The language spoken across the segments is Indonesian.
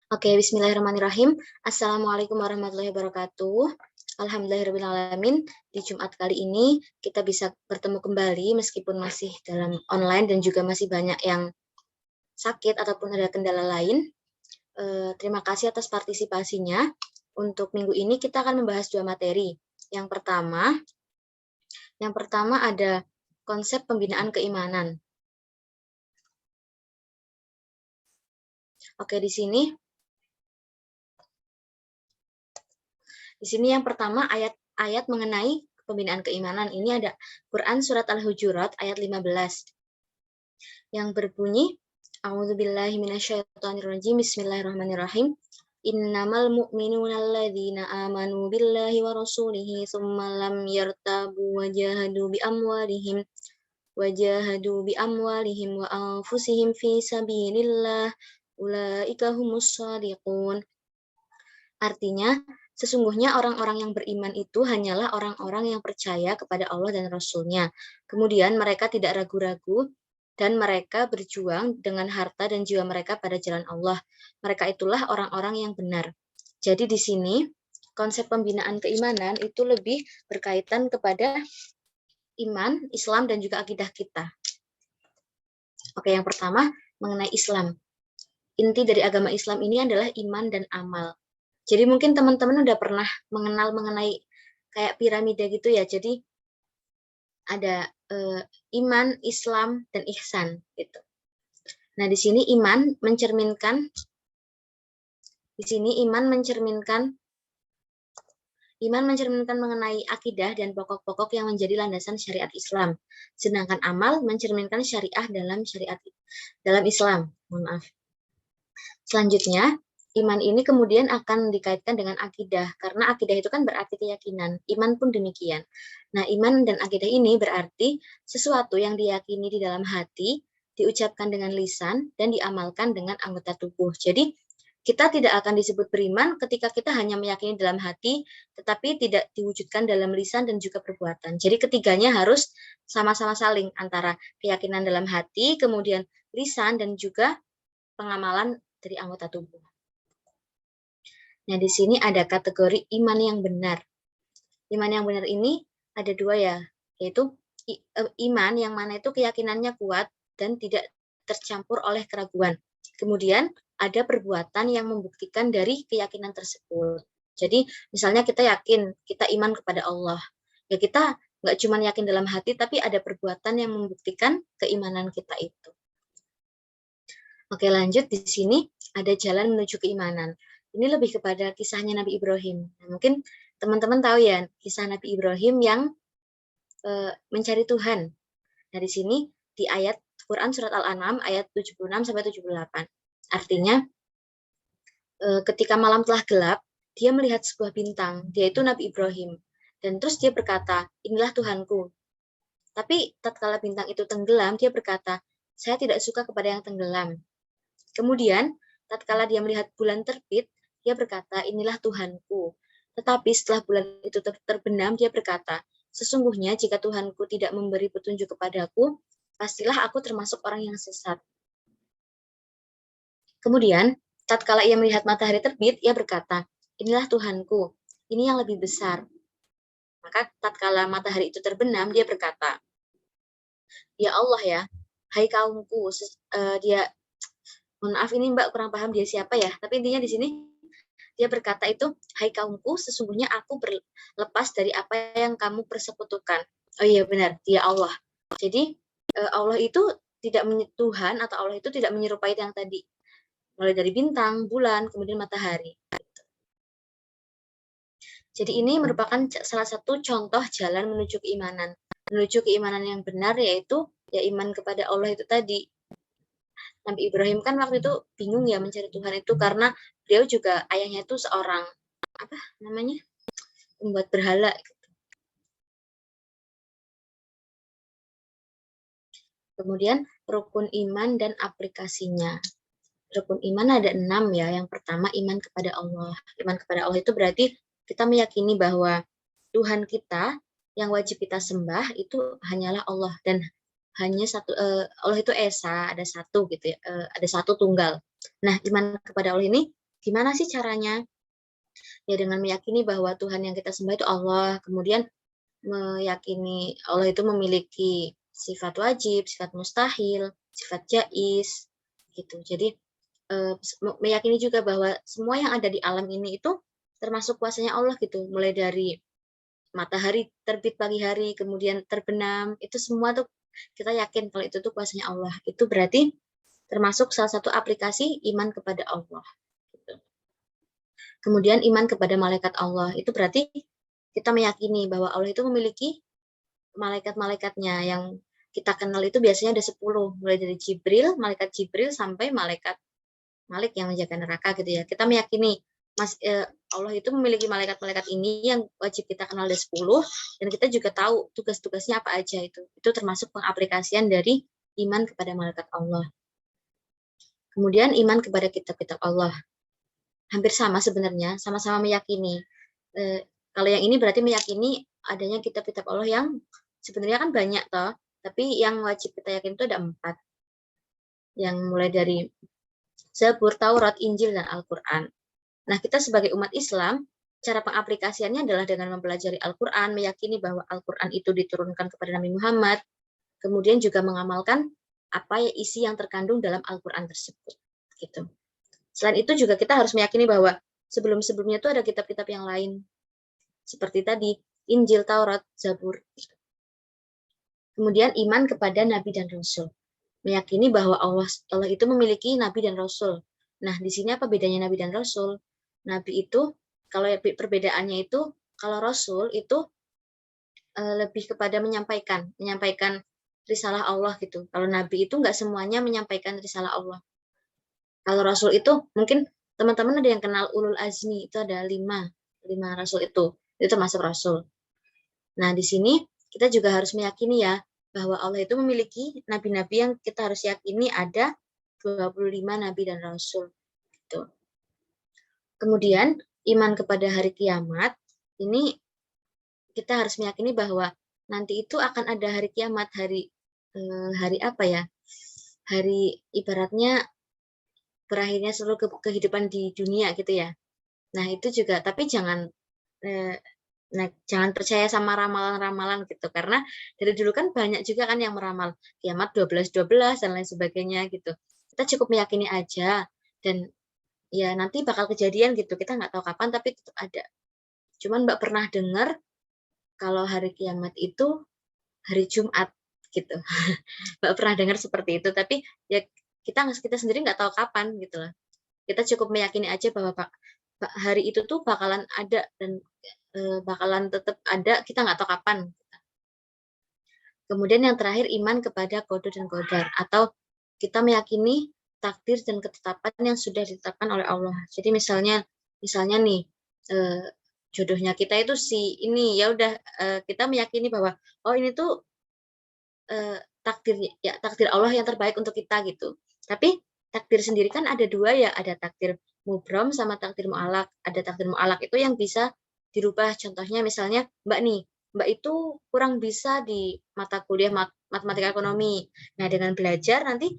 Oke, bismillahirrahmanirrahim. Assalamualaikum warahmatullahi wabarakatuh. Alhamdulillahirrahmanirrahim. Di Jumat kali ini kita bisa bertemu kembali meskipun masih dalam online dan juga masih banyak yang sakit ataupun ada kendala lain. Terima kasih atas partisipasinya. Untuk minggu ini kita akan membahas dua materi. Yang pertama ada konsep pembinaan keimanan. Oke, di sini yang pertama ayat mengenai pembinaan keimanan. Ini ada Quran surat Al-Hujurat ayat 15 yang berbunyi, A'udzubillahi minasyaitonirrajim, bismillahirrahmanirrahim. Innamal mu'minuna alladzina amanu billahi wa rasulihi tsumma lam yartabu wajahadu bi amwalihim wa anfusihim fi sabilillah ulaika humus shadiqun. Artinya, sesungguhnya orang-orang yang beriman itu hanyalah orang-orang yang percaya kepada Allah dan Rasul-Nya. Kemudian mereka tidak ragu-ragu dan mereka berjuang dengan harta dan jiwa mereka pada jalan Allah. Mereka itulah orang-orang yang benar. Jadi di sini konsep pembinaan keimanan itu lebih berkaitan kepada iman, Islam, dan juga akidah kita. Oke, yang pertama mengenai Islam. Inti dari agama Islam ini adalah iman dan amal. Jadi mungkin teman-teman udah pernah mengenal mengenai kayak piramida gitu ya. Jadi ada iman, Islam, dan ihsan gitu. Nah, di sini iman mencerminkan mengenai akidah dan pokok-pokok yang menjadi landasan syariat Islam. Sedangkan amal mencerminkan syariah dalam Islam. Mohon maaf. Selanjutnya, iman ini kemudian akan dikaitkan dengan akidah, karena akidah itu kan berarti keyakinan, iman pun demikian. Nah, iman dan akidah ini berarti sesuatu yang diyakini di dalam hati, diucapkan dengan lisan, dan diamalkan dengan anggota tubuh. Jadi, kita tidak akan disebut beriman ketika kita hanya meyakini dalam hati, tetapi tidak diwujudkan dalam lisan dan juga perbuatan. Jadi, ketiganya harus sama-sama saling, antara keyakinan dalam hati, kemudian lisan, dan juga pengamalan dari anggota tubuh. Nah, di sini ada kategori iman yang benar. Iman yang benar ini ada dua ya, yaitu iman yang mana itu keyakinannya kuat dan tidak tercampur oleh keraguan. Kemudian ada perbuatan yang membuktikan dari keyakinan tersebut. Jadi misalnya kita yakin, kita iman kepada Allah. Ya kita nggak cuma yakin dalam hati, tapi ada perbuatan yang membuktikan keimanan kita itu. Oke, lanjut di sini ada jalan menuju keimanan. Ini lebih kepada kisahnya Nabi Ibrahim. Nah, mungkin teman-teman tahu ya kisah Nabi Ibrahim yang mencari Tuhan. Nah, di sini di ayat Quran surat Al-An'am ayat 76 sampai 78. Artinya ketika malam telah gelap, dia melihat sebuah bintang, yaitu Nabi Ibrahim. Dan terus dia berkata, "Inilah Tuhanku." Tapi tatkala bintang itu tenggelam, dia berkata, "Saya tidak suka kepada yang tenggelam." Kemudian, tatkala dia melihat bulan terbit, dia berkata, "Inilah Tuhanku." Tetapi setelah bulan itu terbenam, dia berkata, "Sesungguhnya jika Tuhanku tidak memberi petunjuk kepadaku, pastilah aku termasuk orang yang sesat." Kemudian, tatkala ia melihat matahari terbit, ia berkata, "Inilah Tuhanku, ini yang lebih besar." Maka tatkala matahari itu terbenam, dia berkata, "Ya Allah ya, hai kaumku," dia mohon maaf ini Mbak kurang paham dia siapa ya, tapi intinya di sini dia berkata itu, "Hai kaumku, sesungguhnya aku berlepas dari apa yang kamu persekutukan." Oh iya benar, dia Allah. Jadi Allah itu tidak Tuhan atau Allah itu tidak menyerupai yang tadi. Mulai dari bintang, bulan, kemudian matahari. Jadi ini merupakan salah satu contoh jalan menuju keimanan. Menuju keimanan yang benar yaitu ya iman kepada Allah itu tadi. Nabi Ibrahim kan waktu itu bingung ya mencari Tuhan itu karena beliau juga ayahnya itu seorang pembuat berhala gitu. Kemudian rukun iman dan aplikasinya. Rukun iman ada 6 ya. Yang pertama iman kepada Allah. Iman kepada Allah itu berarti kita meyakini bahwa Tuhan kita yang wajib kita sembah itu hanyalah Allah dan hanya satu Allah itu esa, ada satu gitu ya, ada satu tunggal. Nah, iman kepada Allah ini Gimana sih caranya? Ya dengan meyakini bahwa Tuhan yang kita sembah itu Allah, kemudian meyakini Allah itu memiliki sifat wajib, sifat mustahil, sifat jaiz, gitu. Jadi meyakini juga bahwa semua yang ada di alam ini itu termasuk kuasanya Allah gitu. Mulai dari matahari terbit pagi hari, kemudian terbenam, itu semua tuh kita yakin kalau itu tuh kuasanya Allah. Itu berarti termasuk salah satu aplikasi iman kepada Allah. Gitu. Kemudian iman kepada malaikat Allah, itu berarti kita meyakini bahwa Allah itu memiliki malaikat-malaikatnya yang kita kenal itu biasanya ada 10, mulai dari malaikat Jibril sampai malaikat Malik yang menjaga neraka gitu ya. Kita meyakini Allah itu memiliki malaikat-malaikat ini yang wajib kita kenal ada 10 dan kita juga tahu tugas-tugasnya apa aja itu. Itu termasuk pengaplikasian dari iman kepada malaikat Allah. Kemudian iman kepada kitab-kitab Allah. Hampir sama sebenarnya, sama-sama meyakini. Kalau yang ini berarti meyakini adanya kitab-kitab Allah yang sebenarnya kan banyak toh, tapi yang wajib kita yakin itu ada 4. Yang mulai dari Zabur, Taurat, Injil, dan Al-Quran. Nah, kita sebagai umat Islam, cara pengaplikasiannya adalah dengan mempelajari Al-Quran, meyakini bahwa Al-Quran itu diturunkan kepada Nabi Muhammad, kemudian juga mengamalkan apa isi yang terkandung dalam Al-Quran tersebut. Gitu. Selain itu juga kita harus meyakini bahwa sebelum-sebelumnya itu ada kitab-kitab yang lain. Seperti tadi, Injil, Taurat, Zabur. Kemudian iman kepada Nabi dan Rasul. Meyakini bahwa Allah itu memiliki Nabi dan Rasul. Nah, di sini apa bedanya Nabi dan Rasul? Nabi itu, kalau perbedaannya itu, kalau Rasul itu lebih kepada menyampaikan risalah Allah gitu. Kalau Nabi itu nggak semuanya menyampaikan risalah Allah. Kalau Rasul itu, mungkin teman-teman ada yang kenal Ulul Azmi, itu ada 5 Rasul itu termasuk Rasul. Nah, di sini kita juga harus meyakini ya, bahwa Allah itu memiliki nabi-nabi yang kita harus yakini ada 25 nabi dan rasul. Gitu. Kemudian, iman kepada hari kiamat, ini kita harus meyakini bahwa nanti itu akan ada hari kiamat, hari apa ya? Hari ibaratnya berakhirnya seluruh kehidupan di dunia gitu ya. Nah, itu juga, tapi jangan percaya sama ramalan-ramalan gitu, karena dari dulu kan banyak juga kan yang meramal kiamat 12-12 dan lain sebagainya gitu. Kita cukup meyakini aja dan ya nanti bakal kejadian gitu. Kita nggak tahu kapan tapi tetap ada. Cuman Mbak pernah dengar kalau hari kiamat itu hari Jumat gitu. Mbak pernah dengar seperti itu, tapi ya kita sendiri nggak tahu kapan gitu loh. Kita cukup meyakini aja bahwa hari itu tuh bakalan ada dan bakalan tetap ada, kita nggak tahu kapan. Kemudian yang terakhir, iman kepada qada dan qadar, atau kita meyakini takdir dan ketetapan yang sudah ditetapkan oleh Allah. Jadi misalnya nih jodohnya kita itu si ini, ya udah kita meyakini bahwa oh ini tuh takdir Allah yang terbaik untuk kita gitu. Tapi takdir sendiri kan ada 2 ya, ada takdir mubrom sama takdir mu'alak. Ada takdir mu'alak itu yang bisa dirubah. Contohnya misalnya Mbak itu kurang bisa di mata kuliah matematika ekonomi. Nah, dengan belajar nanti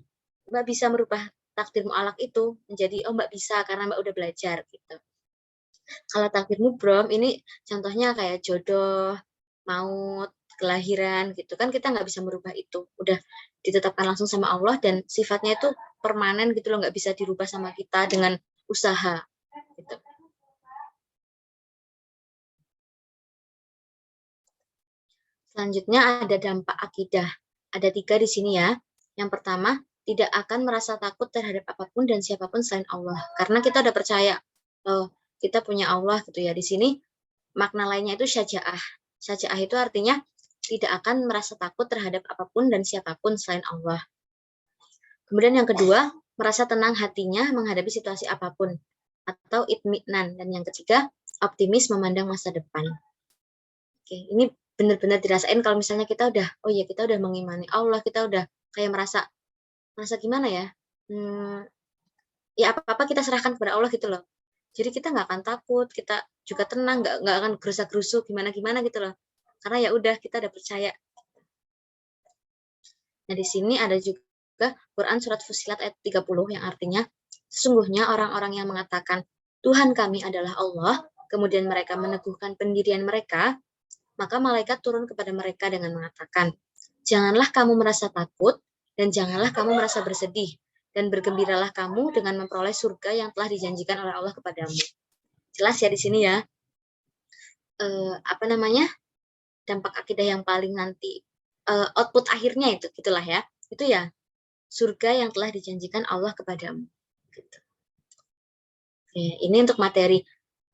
Mbak bisa merubah takdir mu'alak itu menjadi oh Mbak bisa karena Mbak udah belajar gitu. Kalau takdir mubrom ini contohnya kayak jodoh, maut, kelahiran gitu kan kita nggak bisa merubah itu. Udah ditetapkan langsung sama Allah dan sifatnya itu permanen gitu loh, nggak bisa dirubah sama kita dengan usaha gitu. Selanjutnya ada dampak akidah. Ada 3 di sini ya. Yang pertama, tidak akan merasa takut terhadap apapun dan siapapun selain Allah. Karena kita udah percaya, oh, kita punya Allah gitu ya. Di sini makna lainnya itu syaja'ah. Syaja'ah itu artinya tidak akan merasa takut terhadap apapun dan siapapun selain Allah. Kemudian yang kedua, merasa tenang hatinya menghadapi situasi apapun. Atau itminan. Dan yang ketiga, optimis memandang masa depan. Oke, ini benar-benar dirasain kalau misalnya kita udah, oh ya kita udah mengimani Allah, kita udah kayak merasa gimana ya, ya apa-apa kita serahkan kepada Allah gitu loh. Jadi kita nggak akan takut, kita juga tenang, nggak akan gerusa-gerusu gimana-gimana gitu loh. Karena ya udah kita udah percaya. Nah di sini ada juga Quran surat Fussilat ayat 30 yang artinya sesungguhnya orang-orang yang mengatakan Tuhan kami adalah Allah, kemudian mereka meneguhkan pendirian mereka, maka malaikat turun kepada mereka dengan mengatakan, janganlah kamu merasa takut, dan janganlah kamu merasa bersedih, dan bergembiralah kamu dengan memperoleh surga yang telah dijanjikan oleh Allah kepadamu. Jelas ya di sini ya, apa namanya, dampak akidah yang paling nanti, output akhirnya itu, gitulah ya, itu ya, surga yang telah dijanjikan Allah kepadamu. Gitu. Oke, ini untuk materi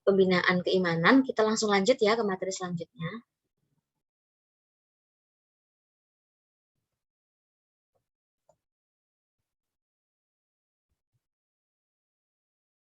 pembinaan keimanan, kita langsung lanjut ya ke materi selanjutnya.